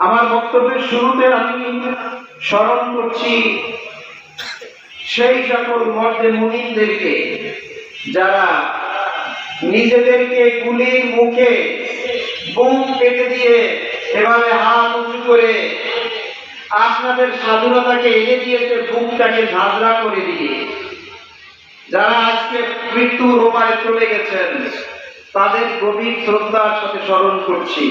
আমার বক্তব্যের শুরুতে আমি স্মরণ করছি সেই সকল মর্দে মুমিনদেরকে যারা নিজেদেরকে গুলির মুখে বুক পেতে দিয়ে এভাবে হাত উঁচু করে আপনাদের স্বাধীনতাকে এনে দিয়েছে, বুকটাকে ঝাঁঝরা করে দিয়ে যারা আজকে মৃত্যুর ওপারে চলে গেছেন তাদের গভীর শ্রদ্ধার সাথে স্মরণ করছি।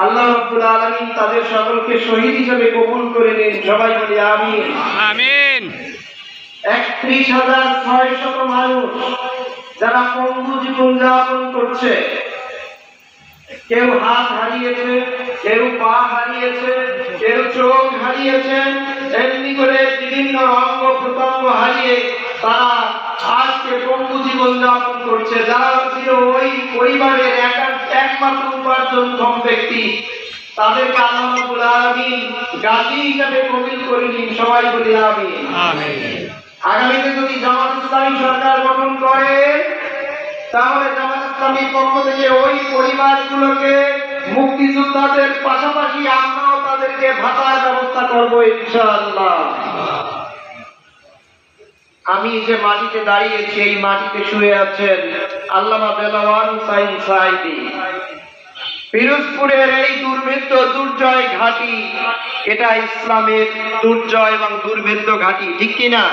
আল্লাহ রাব্বুল আলামিন তাদের সকলকে শহীদ হিসেবে কবুল করে নিন। সবাই বলি আমিন। আমিন। ৩১,৬০০ মানুষ যারা পঙ্গু জীবন যাপন করছে, কেউ হাত হারিয়েছে, কেউ পা হারিয়েছে, কেউ চোখ হারিয়েছে, এমনি করে বিভিন্ন অঙ্গ প্রত্যঙ্গ হারিয়ে তারা আজকে পঙ্গু জীবন যাপন করছে। যারা ছিল ওই পরিবারের একমাত্র উপার্জনক্ষম ব্যক্তি, তাদেরকে আল্লাহ রাব্বুল আলামিন গাজী হিসেবে কবুল করে নিন। সবাই বলি আমিন। আগামীতে যদি জামাত ইসলামী সরকার গঠন করে তাহলে জামাত ইসলামীর পক্ষ থেকে ওই পরিবারগুলোকে মুক্তিযোদ্ধাদের পাশাপাশি আমরাও তাদেরকে ভাতার ব্যবস্থা করবো ইনশাআল্লাহ। আমি যে মাটিতে দাঁড়িয়েছি এই মাটিতে শুয়ে আছেন আল্লামা দেলাওয়ার হুসাইন সাঈদী। পিরোজপুরের এই দুর্ভেদ্য দুর্জয় ঘাঁটি, এটা ইসলামের দুর্জয় এবং দুর্ভেদ্য ঘাঁটি, ঠিক কিনা?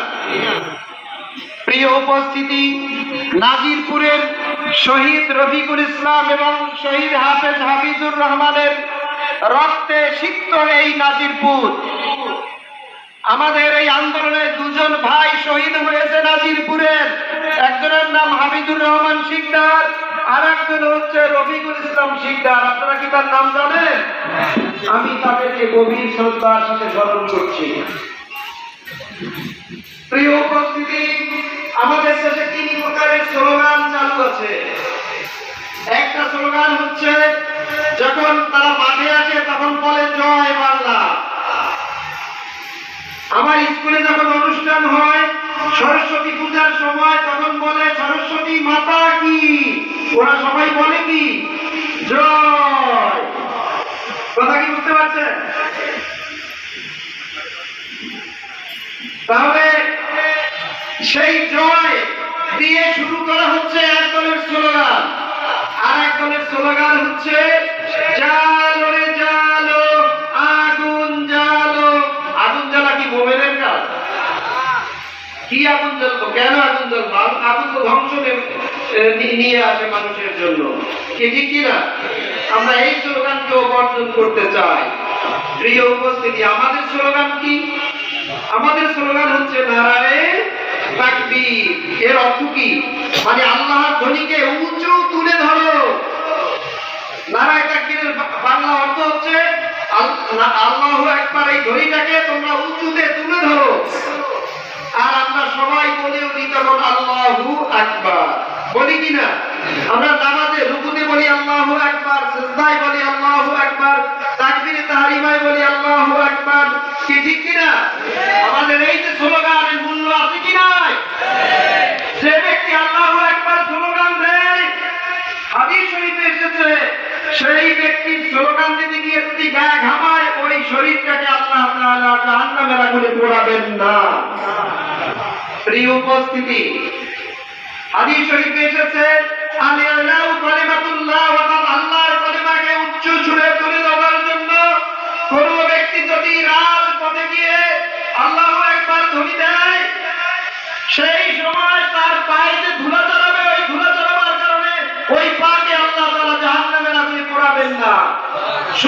প্রিয় উপস্থিতি, নাজিরপুরের শহীদ রফিকুল ইসলাম এবং শহীদ হাফিজুর রহমানের রক্তে সিক্ত এই নাজিরপুর। আমাদের এই আন্দোলনে দুজন ভাই শহীদ হয়েছে নাজিরপুরের, একজনের নাম হাফিজুর রহমান শিকদার আর একজন হচ্ছে রফিকুল ইসলাম শিকদার। আপনারা কি তার নাম জানেন? আমি তাদেরকে গভীর শ্রদ্ধার সাথে স্মরণ করছি। প্রিয় উপস্থিতি, আমাদের দেশে 3 প্রকারের স্লোগান চালু আছে। একটা স্লোগান হচ্ছে যখন তারা মাঠে আসে তখন বলে জয় বাংলা। আমার স্কুলে যখন অনুষ্ঠান হয় সরস্বতী পূজার সময় তখন বলে সরস্বতী মাতা কি। ওরা সবাই বলে কি? জয়। কথা কি বুঝতে পারছেন? তাহলে সেই জয় দিয়ে শুরু করা হচ্ছে এক দলের স্লোগান, আর এক দলের স্লোগান হচ্ছে জালো রে জালো, আগুন জ্বালো। আগুন জ্বালা কি মোমেনের কাজ? কি আগুন জ্বলবো? কেন আগুন জ্বলবো? আগুন তো ধ্বংস নিয়ে আসে মানুষের জন্য, কি ঠিক কিনা? আমরা এই স্লোগানকেও বর্জন করতে চাই। প্রিয় উপস্থিতি, আমাদের স্লোগান কি? আমাদের স্লোগান হচ্ছে নারায়ে তাকবীর। এর অর্থ কি? মানে আল্লাহর ধ্বনিকে উঁচু তুলে ধরো। নারায়ে তাকবীরের বাংলা অর্থ হচ্ছে আল্লাহু আকবার। এই ধ্বনিটাকে তোমরা উঁচুতে তুলে ধরো। আর আমরা সবাই বলি তখন আল্লাহু আকবার, বলি কিনা? আমরা নামাজে রুকুতে বলি আল্লাহু আকবার, সিজদায় বলি আল্লাহু আকবার, তাকবীরে তাহরিমায় বলি আল্লাহু আকবার, কি ঠিক কিনা? আমাদের এই যে স্লোগানের মূল্য আছে কি নাই? যে ব্যক্তি আল্লাহু আকবার স্লোগান দেয়, হাদিস শরীফে এসেছে, সেই ব্যক্তির স্লোগান দিতে গিয়ে যদি গায়ে ঘামায় ওই শরীরটাকে আল্লাহ তাআলা জাহান্নামের আগুনে পোড়াবেন না। প্রিয় উপস্থিতি, হাদিস শরীফে এসেছে আলিয়াউ কালিমাতুল্লাহ, অর্থাৎ আল্লাহর কালিমাকে উচ্চ সুরে তুলে ধরার জন্য কোন ব্যক্তি যদি রাজপথে গিয়ে আল্লাহু আকবার ধ্বনি দেয়, সেই সময় তার পায়ে যে ধুলা চড়াবে, ওই ধুলা চড়াবার কারণে ওই পাকে আল্লাহ তাআলা জাহান্নামের আগুনে পোড়াবেন না।